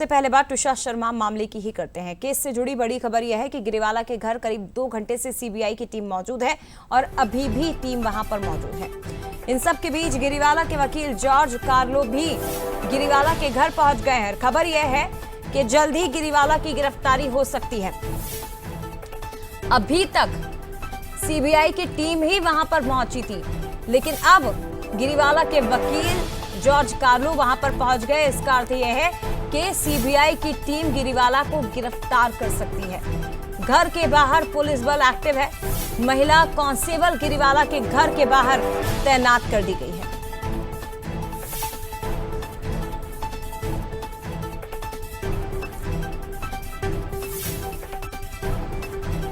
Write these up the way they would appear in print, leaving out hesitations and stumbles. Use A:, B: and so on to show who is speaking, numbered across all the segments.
A: सबसे पहले बात तुषार शर्मा मामले की ही करते हैं। केस से जुड़ी बड़ी खबर यह है कि गिरीवाला के घर करीब 2 घंटे से सीबीआई की टीम मौजूद है और अभी भी टीम वहां पर मौजूद है। इन सब के बीच गिरीवाला के वकील जॉर्ज कार्लो भी गिरीवाला के घर पहुंच गए हैं। खबर यह है कि जल्द ही गिरीवाला की गिरफ्तारी हो सकती है। अभी तक सीबीआई की टीम ही वहां पर पहुंची थी, लेकिन अब गिरीवाला के वकील जॉर्ज कार्लो वहां पर पहुंच गए। इसका अर्थ यह है कि सीबीआई की टीम गिरीवाला को गिरफ्तार कर सकती है। घर के बाहर पुलिस बल एक्टिव है। महिला कांस्टेबल गिरीवाला के घर के बाहर तैनात कर दी गई है।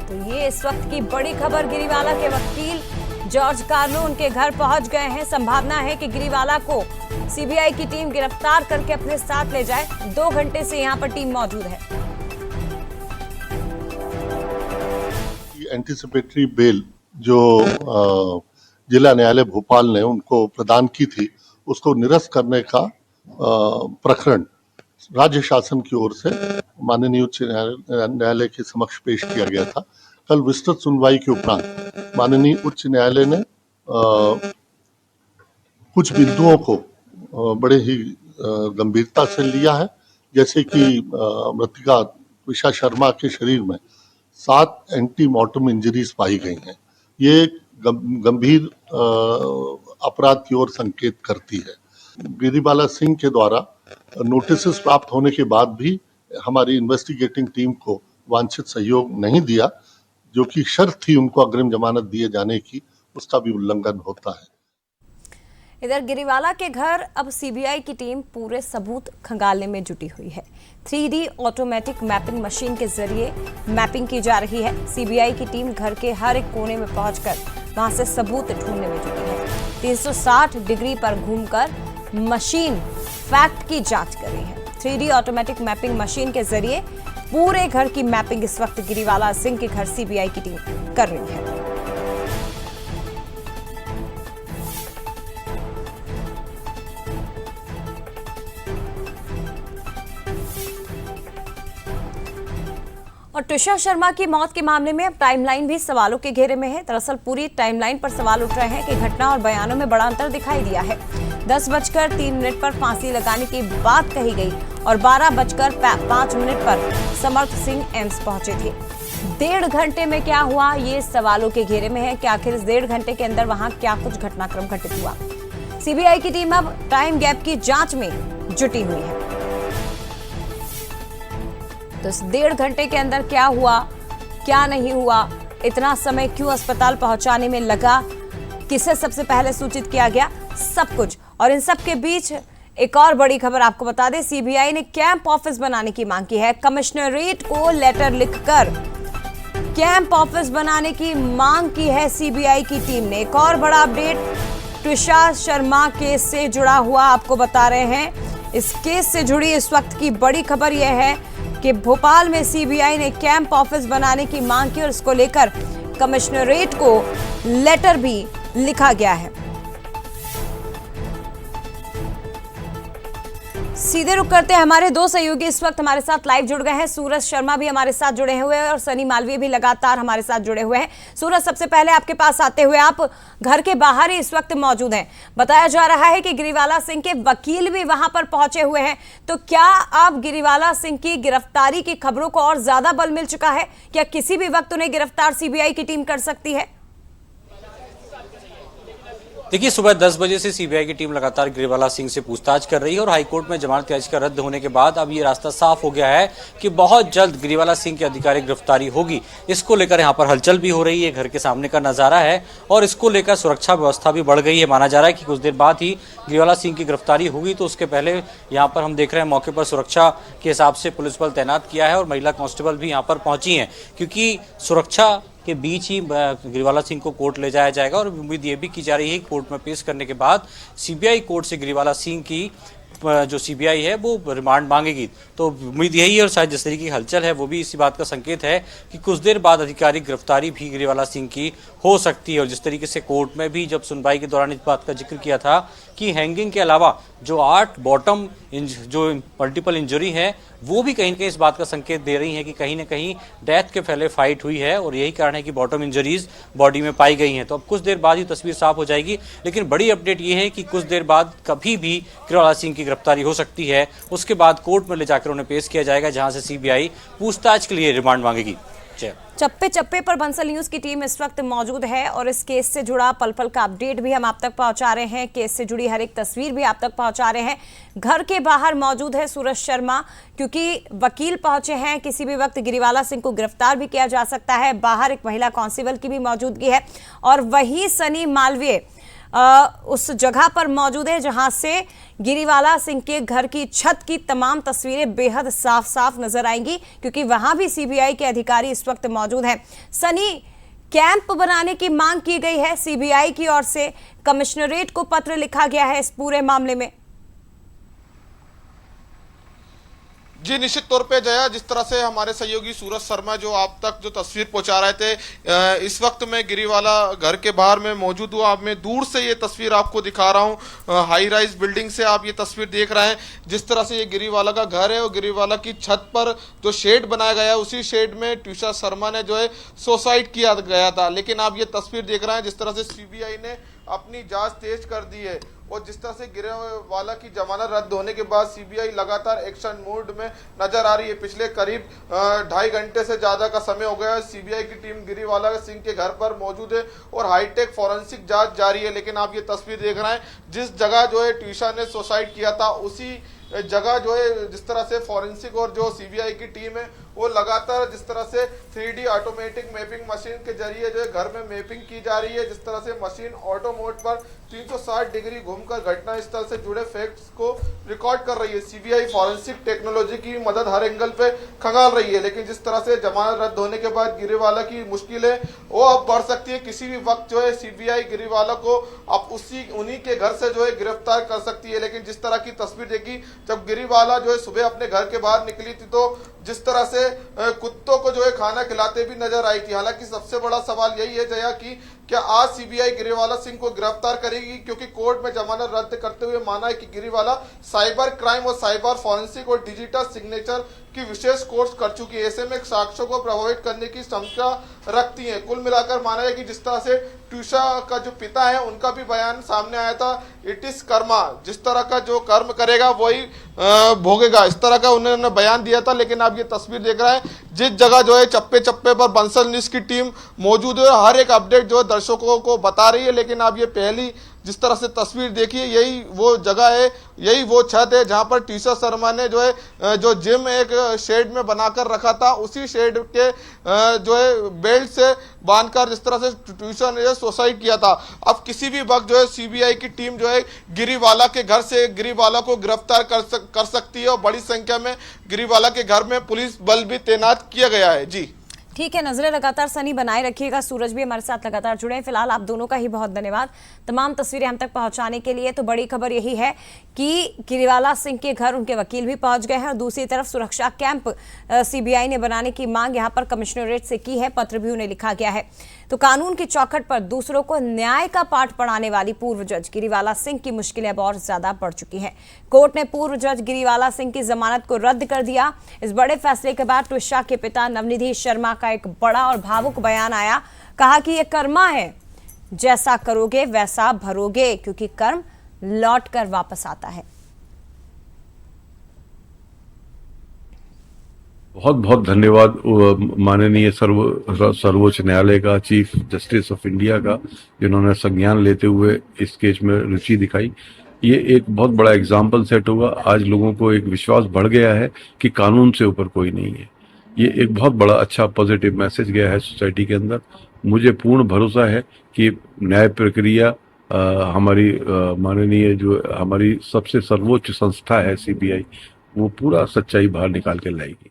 A: तो ये इस वक्त की बड़ी खबर। गिरीवाला के वकील जॉर्ज कार्लो उनके घर पहुंच गए हैं। संभावना है कि गिरीवाला को सीबीआई की टीम गिरफ्तार करके अपने साथ ले जाए। 2 घंटे से यहां पर टीम मौजूद है।
B: एंटीसिपेटरी बेल जो जिला न्यायालय भोपाल ने उनको प्रदान की थी, उसको निरस्त करने का प्रकरण राज्य शासन की ओर से माननीय उच्च न्यायालय के समक्ष पेश किया गया था। कल विस्तृत सुनवाई के उपरांत माननीय उच्च न्यायालय ने कुछ बिंदुओं को बड़े ही गंभीरता से लिया है, जैसे कि मृतका तुषार शर्मा के शरीर में 7 एंटीमॉर्टम इंजरीज पाई गई हैं। ये गंभीर अपराध की ओर संकेत करती है। गिरीवाला सिंह के द्वारा नोटिस प्राप्त होने के बाद भी हमारी इन्वेस्टिगेटिंग टीम को वांछित सहयोग नहीं दिया, जो कि शर्त थी उनको अग्रिम जमानत दिए जाने की, उसका भी उल्लंघन होता है।
A: इधर गिरीवाला के घर अब सीबीआई की टीम पूरे सबूत खंगालने में जुटी हुई है। 3D ऑटोमेटिक मैपिंग मशीन के जरिए मैपिंग की जा रही है। सीबीआई की टीम घर के हर एक कोने में पहुंचकर वहां से सबूत ढूंढने में जुटी है। 360 डिग्री पर घूमकर मशीन फैक्ट की जांच कर रही है। 3D ऑटोमेटिक मैपिंग मशीन के जरिए पूरे घर की मैपिंग इस वक्त गिरीवाला सिंह के घर सीबीआई की टीम कर रही है। और तुषार शर्मा की मौत के मामले में अब टाइमलाइन भी सवालों के घेरे में है। दरअसल पूरी टाइमलाइन पर सवाल उठ रहे हैं कि घटना और बयानों में बड़ा अंतर दिखाई दिया है। 10:03 पर फांसी लगाने की बात कही गई और 12:05 पर समर्थ सिंह एम्स पहुंचे थे। 1.5 घंटे में क्या हुआ, ये सवालों के घेरे में है कि आखिर इस 1.5 घंटे के अंदर वहां क्या कुछ घटनाक्रम घटित हुआ। सीबीआई की टीम अब टाइम गैप की जांच में जुटी हुई है। तो इस 1.5 घंटे के अंदर क्या हुआ, क्या नहीं हुआ, इतना समय क्यों अस्पताल पहुंचाने में लगा, किसे सबसे पहले सूचित किया गया, सब कुछ। और इन सब के बीच एक और बड़ी खबर आपको बता दें, सीबीआई ने कैंप ऑफिस बनाने की मांग की है। कमिश्नरेट को लेटर लिखकर कैंप ऑफिस बनाने की मांग की है सीबीआई की टीम ने। एक और बड़ा अपडेट तुषार शर्मा केस से जुड़ा हुआ आपको बता रहे हैं। इस केस से जुड़ी इस वक्त की बड़ी खबर यह है कि भोपाल में सीबीआई ने कैंप ऑफिस बनाने की मांग की और इसको लेकर कमिश्नरेट को लेटर भी लिखा गया है। सीधे रुक करते हैं, हमारे 2 सहयोगी इस वक्त हमारे साथ लाइव जुड़ गए हैं। सूरज शर्मा भी हमारे साथ जुड़े हुए हैं और सनी मालवीय भी लगातार हमारे साथ जुड़े हुए हैं। सूरज, सबसे पहले आपके पास आते हुए, आप घर के बाहर ही इस वक्त मौजूद हैं। बताया जा रहा है कि गिरीवाला सिंह के वकील भी वहां पर पहुंचे हुए हैं। तो क्या अब गिरीवाला सिंह की गिरफ्तारी की खबरों को और ज्यादा बल मिल चुका है? क्या किसी भी वक्त उन्हें गिरफ्तार सीबीआई की टीम कर सकती है?
C: देखिए, सुबह 10 बजे से सीबीआई की टीम लगातार गिरीवाला सिंह से पूछताछ कर रही है और हाईकोर्ट में जमानत याचिका रद्द होने के बाद अब ये रास्ता साफ हो गया है कि बहुत जल्द गिरीवाला सिंह की आधिकारिक गिरफ्तारी होगी। इसको लेकर यहाँ पर हलचल भी हो रही है। घर के सामने का नजारा है और इसको लेकर सुरक्षा व्यवस्था भी बढ़ गई है। माना जा रहा है कि कुछ देर बाद ही गिरीवाला सिंह की गिरफ्तारी होगी। तो उसके पहले यहाँ पर हम देख रहे हैं मौके पर सुरक्षा के हिसाब से पुलिस बल तैनात किया है और महिला कांस्टेबल भी यहाँ पर पहुंची हैं, क्योंकि सुरक्षा के बीच ही गिरीवाला सिंह को कोर्ट ले जाया जाएगा। और उम्मीद ये भी की जा रही है कि कोर्ट में पेश करने के बाद सीबीआई कोर्ट से गिरीवाला सिंह की जो सीबीआई है वो रिमांड मांगेगी। तो उम्मीद यही है और शायद जिस तरीके की हलचल है वो भी इसी बात का संकेत है कि कुछ देर बाद आधिकारिक गिरफ्तारी भी गिरीवाला सिंह की हो सकती है। और जिस तरीके से कोर्ट में भी जब सुनवाई के दौरान इस बात का जिक्र किया था कि हैंगिंग के अलावा जो 8 बॉटम जो मल्टीपल इंजरी है वो भी कहीं ना कहीं इस बात का संकेत दे रही है कि कहीं ना कहीं डेथ के पहले फाइट हुई है और यही कारण है कि बॉटम इंजरीज बॉडी में पाई गई हैं। तो अब कुछ देर बाद ही तस्वीर साफ हो जाएगी, लेकिन बड़ी अपडेट ये है कि कुछ देर बाद कभी भी गिरिवाला सिंह की गिरफ्तारी हो सकती है। उसके बाद कोर्ट में ले जाकर उन्हें पेश किया जाएगा, जहां से सीबीआई पूछताछ के लिए रिमांड मांगेगी।
A: चप्पे चप्पे पर बंसल न्यूज की टीम इस वक्त मौजूद है और इस केस से जुड़ा पल पल का अपडेट भी हम आप तक पहुंचा रहे हैं। केस से जुड़ी हर एक तस्वीर भी आप तक पहुंचा रहे हैं। घर के बाहर मौजूद है सूरज शर्मा, क्योंकि वकील पहुंचे हैं। किसी भी वक्त गिरिवाला सिंह को गिरफ्तार भी किया जा सकता है। बाहर एक महिला कांस्टेबल की भी मौजूदगी है और वही सनी मालवीय उस जगह पर मौजूद है जहां से गिरिवाला सिंह के घर की छत की तमाम तस्वीरें बेहद साफ साफ नजर आएंगी, क्योंकि वहां भी सीबीआई के अधिकारी इस वक्त मौजूद हैं। सनी, कैंप बनाने की मांग की गई है सीबीआई की ओर से, कमिश्नरेट को पत्र लिखा गया है इस पूरे मामले में।
D: जी निश्चित तौर पे जया, जिस तरह से हमारे सहयोगी सूरज शर्मा जो आप तक जो तस्वीर पहुंचा रहे थे, इस वक्त मैं गिरिवाला घर के बाहर में मौजूद हूँ। आप मैं दूर से ये तस्वीर आपको दिखा रहा हूँ। हाई राइज बिल्डिंग से आप ये तस्वीर देख रहे हैं। जिस तरह से ये गिरिवाला का घर है और गिरिवाला की छत पर जो शेड बनाया गया है, उसी शेड में ट्विशा शर्मा ने जो है सुसाइड किया गया था। लेकिन आप ये तस्वीर देख रहे हैं जिस तरह से सीबीआई ने अपनी जांच तेज कर दी है और जिस तरह से गिरिवाला की जमानत रद्द होने के बाद सीबीआई लगातार एक्शन मोड में नजर आ रही है। पिछले करीब 2.5 घंटे से ज्यादा का समय हो गया है। सीबीआई की टीम गिरिवाला सिंह के घर पर मौजूद है और हाईटेक फॉरेंसिक जांच जारी है। लेकिन आप ये तस्वीर देख रहे हैं, जिस जगह जो है ट्विशा ने सुसाइड किया था, उसी जगह जो है जिस तरह से फॉरेंसिक और जो सीबीआई की टीम है वो लगातार जिस तरह से 3D ऑटोमेटिक मैपिंग मशीन के जरिए जो है घर में मैपिंग की जा रही है। जिस तरह से मशीन ऑटो मोड पर 360 डिग्री घूमकर घटना स्थल से जुड़े फैक्ट्स को रिकॉर्ड कर रही है। सीबीआई फॉरेंसिक टेक्नोलॉजी की मदद हर एंगल पे खंगाल रही है। लेकिन जिस तरह से जमानत रद्द होने के बाद गिरिवाला की मुश्किलें वो अब बढ़ सकती है। किसी भी वक्त जो है सीबीआई गिरिवाला को अब उन्हीं के घर से जो है गिरफ्तार कर सकती है। लेकिन जिस तरह की तस्वीर देखी, जब गिरिवाला जो है सुबह अपने घर के बाहर निकली थी तो जिस तरह से कुत्तों को जो है खाना खिलाते भी नजर आई थी। हालांकि सबसे बड़ा सवाल यही है जया कि क्या आज सीबीआई गिरिवाला सिंह को गिरफ्तार करेगी, क्योंकि कोर्ट में जमानत रद्द करते हुए माना है कि गिरिवाला साइबर क्राइम और साइबर फॉरेंसिक और डिजिटल सिग्नेचर की विशेष कोर्स कर चुकी है। ऐसे में साक्ष्यों को प्रभावित करने की क्षमता रखती है। कुल मिलाकर माना है कि जिस तरह से ट्विशा का जो पिता है उनका भी बयान सामने आया था, इट इज कर्मा, जिस तरह का जो कर्म करेगा वही भोगेगा, इस तरह का उन्होंने बयान दिया था। लेकिन आप ये तस्वीर देख रहे हैं, जिस जगह जो है चप्पे चप्पे पर बंसल न्यूज की टीम मौजूद है, हर एक अपडेट जो है दर्शकों को बता रही है। लेकिन आप ये पहली जिस तरह से तस्वीर देखिए, यही वो जगह है, यही वो छत है जहां पर ट्विशा शर्मा ने जो है जो जिम एक शेड में बनाकर रखा था, उसी शेड के जो है बेल्ट से बांधकर जिस तरह से ट्विशा ने सुसाइड किया था। अब किसी भी वक्त जो है सीबीआई की टीम जो है गिरिवाला के घर से गिरिवाला को गिरफ्तार कर सकती है और बड़ी संख्या में गिरिवाला के घर में पुलिस बल भी तैनात किया गया है। जी
A: ठीक है, नजरें लगातार सनी बनाए रखिएगा। सूरज भी हमारे साथ लगातार जुड़े हैं। फिलहाल आप दोनों का ही बहुत धन्यवाद तमाम तस्वीरें हम तक पहुंचाने के लिए। तो बड़ी खबर यही है कि गिरिवाला सिंह के घर उनके वकील भी पहुंच गए हैं और दूसरी तरफ सुरक्षा कैंप सीबीआई ने बनाने की मांग यहां पर कमिश्नरेट से की है, पत्र भी उन्हें लिखा गया है। तो कानून की चौखट पर दूसरों को न्याय का पाठ पढ़ाने वाली पूर्व जज गिरिवाला सिंह की मुश्किलें अब और ज्यादा बढ़ चुकी हैं। कोर्ट ने पूर्व जज गिरिवाला सिंह की जमानत को रद्द कर दिया। इस बड़े फैसले के बाद ट्विशा के पिता नवनिधि शर्मा का एक बड़ा और भावुक बयान आया। कहा कि यह कर्मा है, जैसा करोगे वैसा भरोगे, क्योंकि कर्म लौट कर वापस आता है।
E: बहुत बहुत धन्यवाद माननीय सर्वोच्च न्यायालय का, चीफ जस्टिस ऑफ इंडिया का, जिन्होंने संज्ञान लेते हुए इस केस में रुचि दिखाई। ये एक बहुत बड़ा एग्जाम्पल सेट हुआ। आज लोगों को एक विश्वास बढ़ गया है कि कानून से ऊपर कोई नहीं है। ये एक बहुत बड़ा अच्छा पॉजिटिव मैसेज गया है सोसाइटी के अंदर। मुझे पूर्ण भरोसा है कि न्याय प्रक्रिया हमारी माननीय जो हमारी सबसे सर्वोच्च संस्था है सीबीआई, वो पूरा सच्चाई बाहर निकाल के लाएगी।